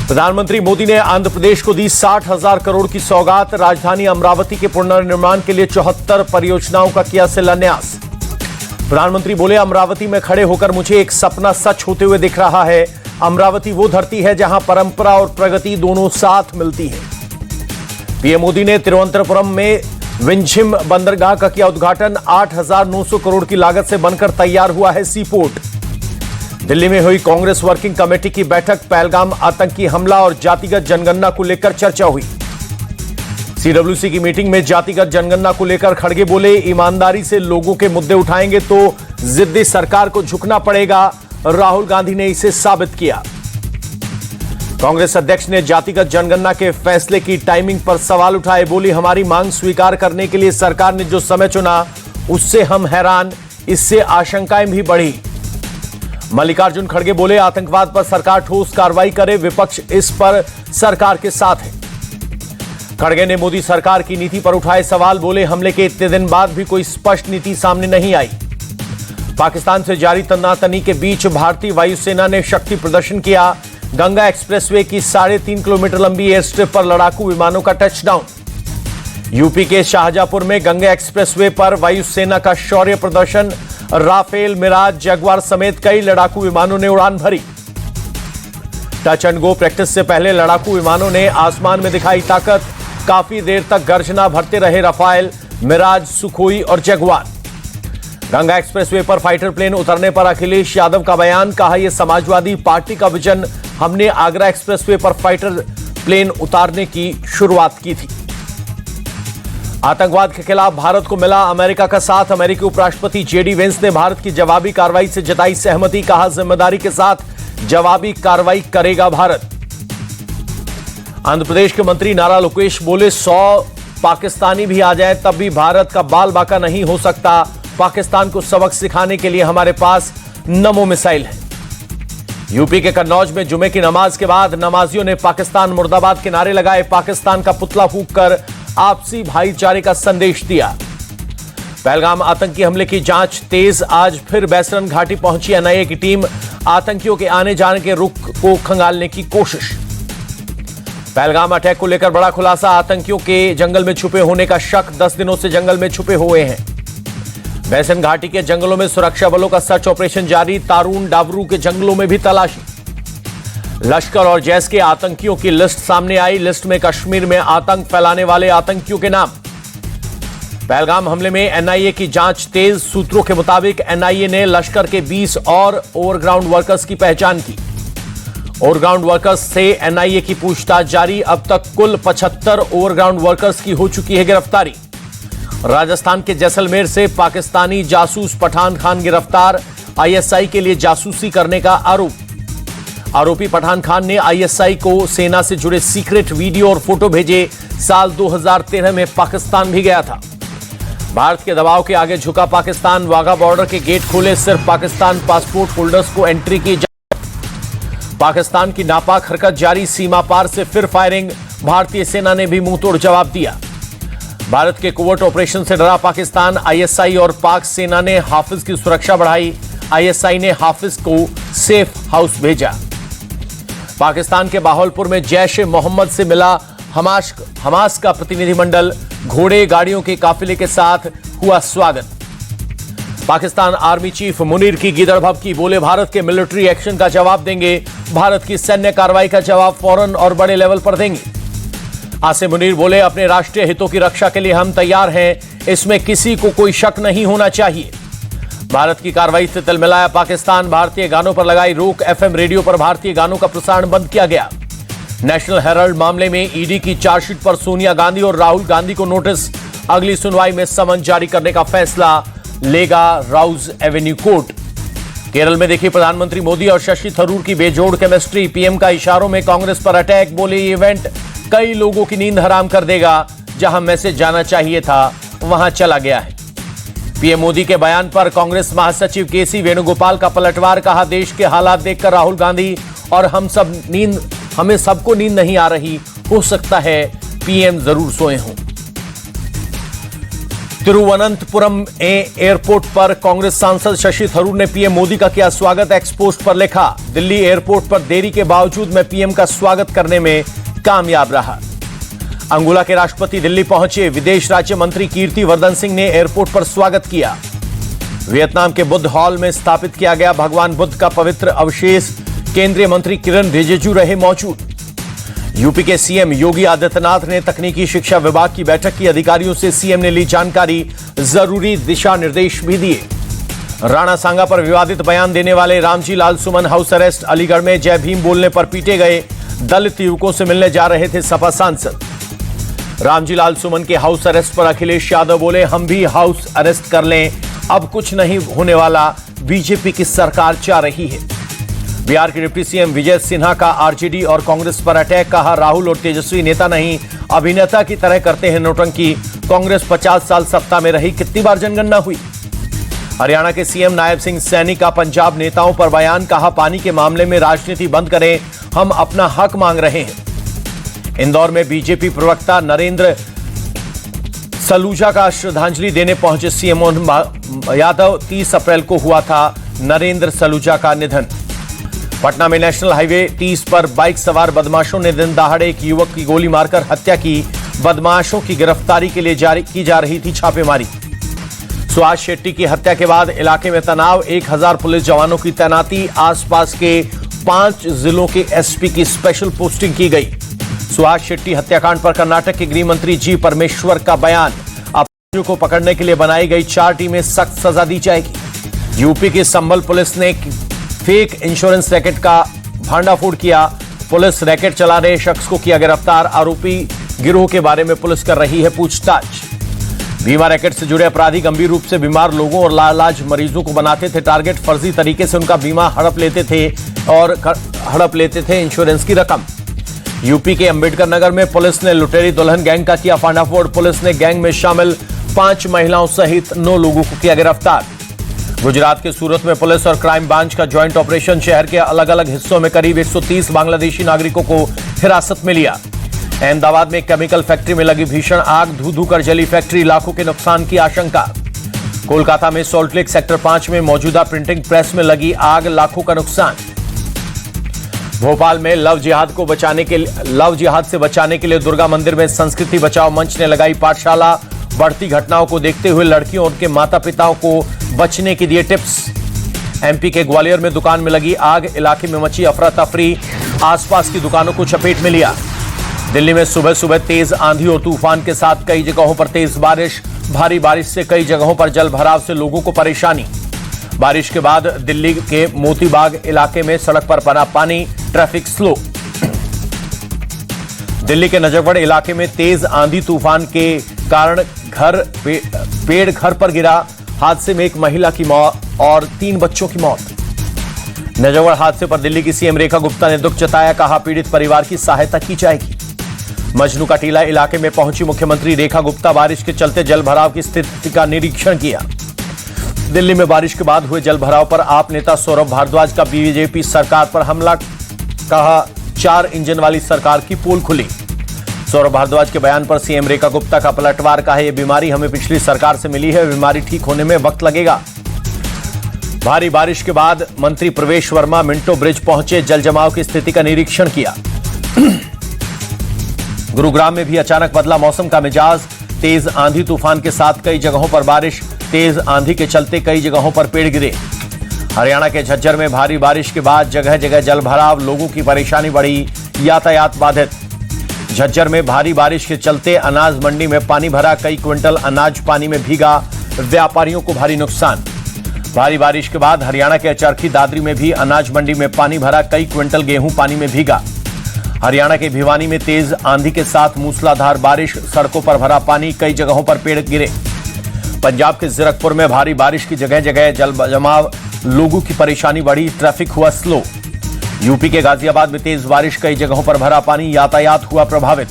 प्रधानमंत्री मोदी ने आंध्र प्रदेश को दी 60,000 करोड़ की सौगात। राजधानी अमरावती के पुनर्निर्माण के लिए 74 परियोजनाओं का किया शिलान्यास। प्रधानमंत्री बोले, अमरावती में खड़े होकर मुझे एक सपना सच होते हुए दिख रहा है। अमरावती वो धरती है जहां परंपरा और प्रगति दोनों साथ मिलती है। पीएम मोदी ने तिरुवनंतपुरम में विंझिम बंदरगाह का किया उद्घाटन। 8,900 करोड़ की लागत से बनकर तैयार हुआ है सी पोर्ट। दिल्ली में हुई कांग्रेस वर्किंग कमेटी की बैठक। पहलगाम आतंकी हमला और जातिगत जनगणना को लेकर चर्चा हुई। सीडब्ल्यूसी की मीटिंग में जातिगत जनगणना को लेकर खड़गे बोले, ईमानदारी से लोगों के मुद्दे उठाएंगे तो जिद्दी सरकार को झुकना पड़ेगा। राहुल गांधी ने इसे साबित किया। कांग्रेस अध्यक्ष ने जातिगत जनगणना के फैसले की टाइमिंग पर सवाल उठाए। बोली, हमारी मांग स्वीकार करने के लिए सरकार ने जो समय चुना उससे हम हैरान, इससे आशंकाएं भी बढ़ी। मल्लिकार्जुन खड़गे बोले, आतंकवाद पर सरकार ठोस कार्रवाई करे, विपक्ष इस पर सरकार के साथ है। खड़गे ने मोदी सरकार की नीति पर उठाए सवाल। बोले, हमले के इतने दिन बाद भी कोई स्पष्ट नीति सामने नहीं आई। पाकिस्तान से जारी तनातनी के बीच भारतीय वायुसेना ने शक्ति प्रदर्शन किया। गंगा एक्सप्रेसवे की 3.5 किलोमीटर लंबी एयर स्ट्रिप पर लड़ाकू विमानों का टचडाउन। यूपी के शाहजहांपुर में गंगा एक्सप्रेसवे पर वायुसेना का शौर्य प्रदर्शन। राफेल, मिराज, जगुआर समेत कई लड़ाकू विमानों ने उड़ान भरी। टच एंड गो प्रैक्टिस से पहले लड़ाकू विमानों ने आसमान में दिखाई ताकत। काफी देर तक गर्जना भरते रहे राफेल, मिराज, सुखोई और जगुआर। गंगा एक्सप्रेसवे पर फाइटर प्लेन उतरने पर अखिलेश यादव का बयान। कहा, यह समाजवादी पार्टी का विजन। हमने आगरा एक्सप्रेसवे पर फाइटर प्लेन उतारने की शुरुआत की थी। आतंकवाद के खिलाफ भारत को मिला अमेरिका का साथ। अमेरिकी उपराष्ट्रपति जेडी वेंस ने भारत की जवाबी कार्रवाई से जताई सहमति। कहा, जिम्मेदारी के साथ जवाबी कार्रवाई करेगा भारत। आंध्र प्रदेश के मंत्री नारा लोकेश बोले, 100 पाकिस्तानी भी आ जाए तब भी भारत का बाल बाका नहीं हो सकता। पाकिस्तान को सबक सिखाने के लिए हमारे पास नमो मिसाइल है। यूपी के कन्नौज में जुमे की नमाज के बाद नमाजियों ने पाकिस्तान मुर्दाबाद के नारे लगाए। पाकिस्तान का पुतला फूंक कर आपसी भाईचारे का संदेश दिया। पहलगाम आतंकी हमले की जांच तेज। आज फिर बैसरन घाटी पहुंची एनआईए की टीम। आतंकियों के आने जाने के रुख को खंगालने की कोशिश। पहलगाम अटैक को लेकर बड़ा खुलासा। आतंकियों के जंगल में छुपे होने का शक। 10 दिनों से जंगल में छुपे हुए हैं। बैसन घाटी के जंगलों में सुरक्षा बलों का सर्च ऑपरेशन जारी। तारून डाबरू के जंगलों में भी तलाशी। लश्कर और जैश के आतंकियों की लिस्ट सामने आई। लिस्ट में कश्मीर में आतंक फैलाने वाले आतंकियों के नाम। पहलगाम हमले में एनआईए की जांच तेज। सूत्रों के मुताबिक एनआईए ने लश्कर के 20 और ओवरग्राउंड वर्कर्स की पहचान की। ओवरग्राउंड वर्कर्स से एनआईए की पूछताछ जारी। अब तक कुल 75 ओवरग्राउंड वर्कर्स की हो चुकी है गिरफ्तारी। राजस्थान के जैसलमेर से पाकिस्तानी जासूस पठान खान गिरफ्तार। आईएसआई के लिए जासूसी करने का आरोप। आरोपी पठान खान ने आईएसआई को सेना से जुड़े सीक्रेट वीडियो और फोटो भेजे। साल 2013 में पाकिस्तान भी गया था। भारत के दबाव के आगे झुका पाकिस्तान। वाघा बॉर्डर के गेट खोले। सिर्फ पाकिस्तान पासपोर्ट होल्डर्स को एंट्री की। पाकिस्तान की नापाक हरकत जारी। सीमा पार से फिर फायरिंग। भारतीय सेना ने भी मुंहतोड़ जवाब दिया। भारत के कोवर्ट ऑपरेशन से डरा पाकिस्तान। आईएसआई और पाक सेना ने हाफिज की सुरक्षा बढ़ाई। आईएसआई ने हाफिज को सेफ हाउस भेजा। पाकिस्तान के बाहौलपुर में जैश ए मोहम्मद से मिला हमास का प्रतिनिधिमंडल। घोड़े गाड़ियों के काफिले के साथ हुआ स्वागत। पाकिस्तान आर्मी चीफ मुनीर की गिदड़ भभकी। बोले, भारत के मिलिट्री एक्शन का जवाब देंगे। भारत की सैन्य कार्रवाई का जवाब फौरन और बड़े लेवल पर देंगे। आसिम मुनीर बोले, अपने राष्ट्रीय हितों की रक्षा के लिए हम तैयार हैं। इसमें किसी को कोई शक नहीं होना चाहिए। भारत की कार्रवाई से तिलमिलाया पाकिस्तान। भारतीय गानों पर लगाई रोक। एफएम रेडियो पर भारतीय गानों का प्रसारण बंद किया गया। नेशनल हेराल्ड मामले में ईडी की चार्जशीट पर सोनिया गांधी और राहुल गांधी को नोटिस। अगली सुनवाई में समन जारी करने का फैसला लेगा राउज एवेन्यू कोर्ट। केरल में देखी प्रधानमंत्री मोदी और शशि थरूर की बेजोड़ केमिस्ट्री। पीएम का इशारों में कांग्रेस पर अटैक। बोले, ये इवेंट कई लोगों की नींद हराम कर देगा। जहां मैसेज जाना चाहिए था वहां चला गया है। पीएम मोदी के बयान पर कांग्रेस महासचिव केसी वेणुगोपाल का पलटवार। कहा, देश के हालात देखकर राहुल गांधी और हमें सबको नींद नहीं आ रही। हो सकता है पीएम जरूर सोए हों। तिरुवनंतपुरम एयरपोर्ट पर कांग्रेस सांसद शशि थरूर ने पीएम मोदी का किया स्वागत। एक्स पोस्ट पर लिखा, दिल्ली एयरपोर्ट पर देरी के बावजूद मैं पीएम का स्वागत करने में कामयाब रहा। अंगोला के राष्ट्रपति दिल्ली पहुंचे। विदेश राज्य मंत्री कीर्ति वर्धन सिंह ने एयरपोर्ट पर स्वागत किया। वियतनाम के बुद्ध हॉल में स्थापित किया गया भगवान बुद्ध का पवित्र अवशेष। केंद्रीय मंत्री किरण रिजिजू रहे मौजूद। यूपी के सीएम योगी आदित्यनाथ ने तकनीकी शिक्षा विभाग की बैठक की। अधिकारियों से सीएम ने ली जानकारी, जरूरी दिशा निर्देश भी दिए। राणा सांगा पर विवादित बयान देने वाले रामजी लाल सुमन हाउस अरेस्ट। अलीगढ़ में जय भीम बोलने पर पीटे गए। दलित युवकों से मिलने जा रहे थे सपा सांसद। रामजी लाल सुमन के हाउस अरेस्ट पर अखिलेश यादव बोले, हम भी हाउस अरेस्ट कर लें, अब कुछ नहीं होने वाला, बीजेपी की सरकार चाह रही है। बिहार के डिप्टी सीएम विजय सिन्हा का आरजेडी और कांग्रेस पर अटैक। कहा, राहुल और तेजस्वी नेता नहीं, अभिनेता की तरह करते हैं नौटंकी। कांग्रेस 50 साल सत्ता में रही, कितनी बार जनगणना हुई। हरियाणा के सीएम नायब सिंह सैनी का पंजाब नेताओं पर बयान। कहा, पानी के मामले में राजनीति बंद करें, हम अपना हक मांग रहे हैं। इंदौर में बीजेपी प्रवक्ता नरेंद्र सलूजा का श्रद्धांजलि देने पहुंचे सीएम मोहन यादव। 30 अप्रैल को हुआ था नरेंद्र सलूजा का निधन। पटना में नेशनल हाईवे 30 पर बाइक सवार बदमाशों ने दिन दहाड़े एक युवक की गोली मारकर हत्या की। बदमाशों की गिरफ्तारी के लिए जारी की जा रही थी छापेमारी। सुहास शेट्टी की हत्या के बाद इलाके में तनाव। 1000 पुलिस जवानों की तैनाती। आसपास के 5 जिलों के एसपी की स्पेशल पोस्टिंग की गई। सुहास शेट्टी हत्याकांड पर कर्नाटक के गृह मंत्री जी परमेश्वर का बयान। अपराधियों को पकड़ने के लिए बनाई गई 4 टीमें, सख्त सजा दी जाएगी। यूपी की संभल पुलिस ने फेक इंश्योरेंस रैकेट का भांडाफोड़ किया। पुलिस रैकेट चला रहे शख्स को किया गिरफ्तार। आरोपी गिरोह के बारे में पुलिस कर रही है पूछताछ। बीमा रैकेट से जुड़े अपराधी गंभीर रूप से बीमार लोगों और लाइलाज मरीजों को बनाते थे टारगेट। फर्जी तरीके से उनका बीमा हड़प लेते थे इंश्योरेंस की रकम। यूपी के अंबेडकर नगर में पुलिस ने लुटेरी दुल्हन गैंग का किया भांडाफोड़। पुलिस ने गैंग में शामिल 5 महिलाओं सहित 9 लोगों को किया गिरफ्तार। गुजरात के सूरत में पुलिस और क्राइम ब्रांच का ज्वाइंट ऑपरेशन। शहर के अलग अलग हिस्सों में करीब 130 बांग्लादेशी नागरिकों को हिरासत में लिया। अहमदाबाद में केमिकल फैक्ट्री में लगी भीषण आग। धू कर जली फैक्ट्री, लाखों के नुकसान की आशंका। कोलकाता में सॉल्टलेक सेक्टर 5 में मौजूदा प्रिंटिंग प्रेस में लगी आग, लाखों का नुकसान। भोपाल में लव जिहाद से बचाने के लिए दुर्गा मंदिर में संस्कृति बचाओ मंच ने लगाई पाठशाला। बढ़ती घटनाओं को देखते हुए लड़कियों और उनके माता पिताओं को बचने के दिए टिप्स। एमपी के ग्वालियर में दुकान में लगी आग। इलाके में मची अफरा तफरी, आसपास की दुकानों को चपेट में लिया। दिल्ली में सुबह सुबह तेज आंधी और तूफान के साथ कई जगहों पर तेज बारिश। भारी बारिश से कई जगहों पर जल भराव से लोगों को परेशानी। बारिश के बाद दिल्ली के मोतीबाग इलाके में सड़क पर बना पानी, ट्रैफिक स्लो। दिल्ली के नजफगढ़ इलाके में तेज आंधी तूफान के कारण पेड़ घर पर गिरा। हादसे में एक महिला की मौत और 3 बच्चों की मौत। नजफगढ़ हादसे पर दिल्ली की सीएम रेखा गुप्ता ने दुख जताया। कहा, पीड़ित परिवार की सहायता की जाएगी। मजनू का टीला इलाके में पहुंची मुख्यमंत्री रेखा गुप्ता। बारिश के चलते जल भराव की स्थिति का निरीक्षण किया। दिल्ली में बारिश के बाद हुए जल भराव पर आप नेता सौरभ भारद्वाज का बीजेपी सरकार पर हमला। कहा, 4 इंजन वाली सरकार की पोल खुली। सौरभ भारद्वाज के बयान पर सीएम रेखा गुप्ता का पलटवार। कहा, यह बीमारी हमें पिछली सरकार से मिली है, बीमारी ठीक होने में वक्त लगेगा। भारी बारिश के बाद मंत्री प्रवेश वर्मा मिंटो ब्रिज पहुंचे, जल जमाव की स्थिति का निरीक्षण किया। गुरुग्राम में भी अचानक बदला मौसम का मिजाज। तेज आंधी तूफान के साथ कई जगहों पर बारिश। तेज आंधी के चलते कई जगहों पर पेड़ गिरे। हरियाणा के झज्जर में भारी बारिश के बाद जगह जगह जल भराव, लोगों की परेशानी बढ़ी, यातायात बाधित। झज्जर में भारी बारिश के चलते अनाज मंडी में पानी भरा। कई क्विंटल अनाज पानी में भीगा, व्यापारियों को भारी नुकसान। भारी बारिश के बाद हरियाणा के चरखी दादरी में भी अनाज मंडी में पानी भरा। कई क्विंटल गेहूं पानी में भीगा। हरियाणा के भिवानी में तेज आंधी के साथ मूसलाधार बारिश। सड़कों पर भरा पानी, कई जगहों पर पेड़ गिरे। पंजाब के जीरकपुर में भारी बारिश की जगह जगह जल जमाव, लोगों की परेशानी बढ़ी, ट्रैफिक हुआ स्लो। यूपी के गाजियाबाद में तेज बारिश, कई जगहों पर भरा पानी, यातायात हुआ प्रभावित।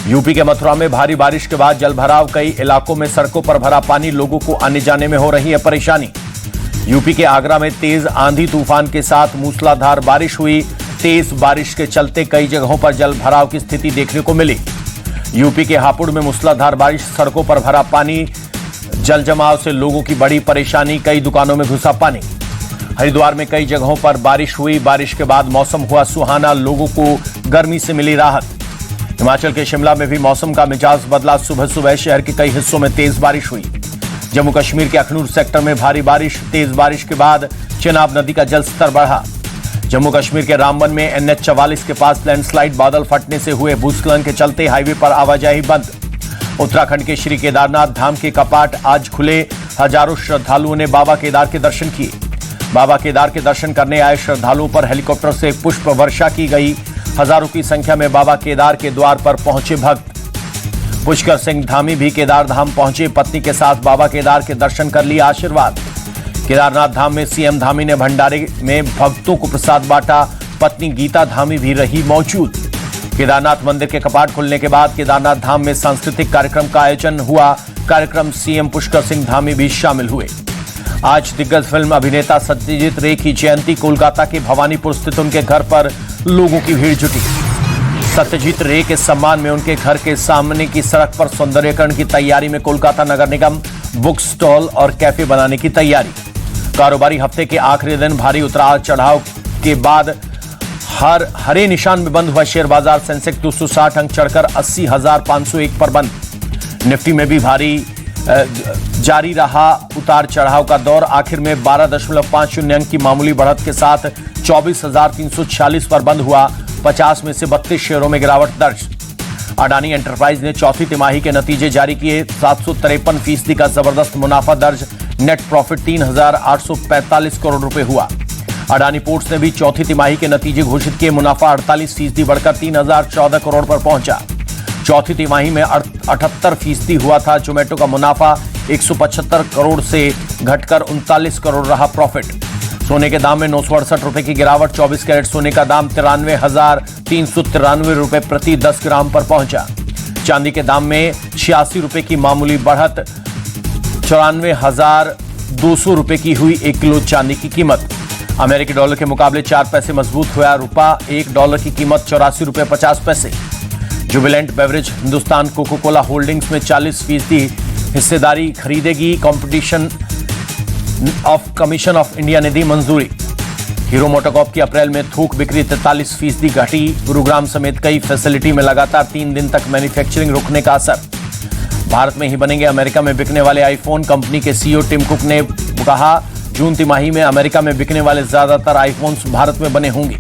यूपी के मथुरा में भारी बारिश के बाद जल भराव। कई इलाकों में सड़कों पर भरा पानी, लोगों को आने जाने में हो रही है परेशानी। यूपी के आगरा में तेज आंधी तूफान के साथ मूसलाधार बारिश हुई। तेज बारिश के चलते कई जगहों पर जल भराव की स्थिति देखने को मिली। यूपी के हापुड़ में मूसलाधार बारिश, सड़कों पर भरा पानी, जल जमाव से लोगों की बड़ी परेशानी, कई दुकानों में घुसा पानी। हरिद्वार में कई जगहों पर बारिश हुई, बारिश के बाद मौसम हुआ सुहाना, लोगों को गर्मी से मिली राहत। हिमाचल के शिमला में भी मौसम का मिजाज बदला, सुबह सुबह शहर के कई हिस्सों में तेज बारिश हुई। जम्मू कश्मीर के अखनूर सेक्टर में भारी बारिश, तेज बारिश के बाद चिनाब नदी का जलस्तर बढ़ा। जम्मू कश्मीर के रामबन में NH 44 के पास लैंडस्लाइड, बादल फटने से हुए भूस्खलन के चलते हाईवे पर आवाजाही बंद। उत्तराखंड के श्री केदारनाथ धाम के कपाट आज खुले, हजारों श्रद्धालुओं ने बाबा केदार के दर्शन किए। बाबा केदार के दर्शन करने आए श्रद्धालुओं पर हेलीकॉप्टर से पुष्प वर्षा की गई। हजारों की संख्या में बाबा केदार के द्वार पर पहुंचे भक्त। पुष्कर सिंह धामी भी केदार धाम पहुंचे, पत्नी के साथ बाबा केदार के दर्शन कर लिया आशीर्वाद। केदारनाथ धाम में CM धामी ने भंडारे में भक्तों को प्रसाद बांटा, पत्नी गीता धामी भी रही मौजूद। केदारनाथ मंदिर के कपाट खुलने के बाद केदारनाथ धाम में सांस्कृतिक कार्यक्रम का आयोजन हुआ। कार्यक्रम CM पुष्कर सिंह धामी भी शामिल हुए। आज दिग्गज फिल्म अभिनेता सत्यजीत रे की जयंती, कोलकाता के भवानीपुर स्थित उनके घर पर लोगों की भीड़ जुटी। सत्यजीत रे के सम्मान में उनके घर के सामने की सड़क पर सौंदर्यीकरण की तैयारी में कोलकाता नगर निगम बुक स्टॉल और कैफे बनाने की तैयारी। कारोबारी हफ्ते के आखिरी दिन भारी उतार चढ़ाव के बाद हरे निशान में बंद हुआ शेयर बाजार। सेंसेक्स 260 अंक चढ़कर 80,501 पर बंद। निफ्टी में भी भारी जारी रहा उतार चढ़ाव का दौर। आखिर में 12.50 अंक की मामूली बढ़त के साथ 24,346 पर बंद हुआ। 50 में से 32 शेयरों में गिरावट दर्ज। अडानी एंटरप्राइज ने चौथी तिमाही के नतीजे जारी किए। 753% का जबरदस्त मुनाफा दर्ज। नेट प्रॉफिट 3,845 करोड़ रुपए हुआ। अडानी पोर्ट्स ने भी चौथी तिमाही के नतीजे घोषित किए। मुनाफा 48% बढ़कर 3,014 करोड़ पर पहुंचा। चौथी तिमाही में 78% हुआ था। जोमेटो का मुनाफा 175 करोड़ से घटकर 39 करोड़ रहा प्रॉफिट। सोने के दाम में 968 रुपए की गिरावट। 24 कैरेट सोने का दाम 93,393 रुपए प्रति 10 ग्राम पर पहुंचा। चांदी के दाम में 86 रुपए की मामूली बढ़त। 94,200 रुपए की हुई 1 किलो चांदी की कीमत। अमेरिकी डॉलर के मुकाबले 4 पैसे मजबूत हुआ रुपया। $1 की कीमत 84 रुपए 50 पैसे। Jubilant Beverage Hindustan Coca Cola Holdings में 40% हिस्सेदारी खरीदेगी। Competition of Commission of India ने दी मंजूरी। हीरो मोटोकॉर्प की अप्रैल में थोक बिक्री 43% घटी। गुरुग्राम समेत कई फैसिलिटी में लगातार 3 दिन तक मैन्युफैक्चरिंग रुकने का असर। भारत में ही बनेंगे अमेरिका में बिकने वाले आईफोन। कंपनी के CEO टिम कुक ने कहा, जून तिमाही में अमेरिका में बिकने वाले ज्यादातर आईफोन्स भारत में बने होंगे।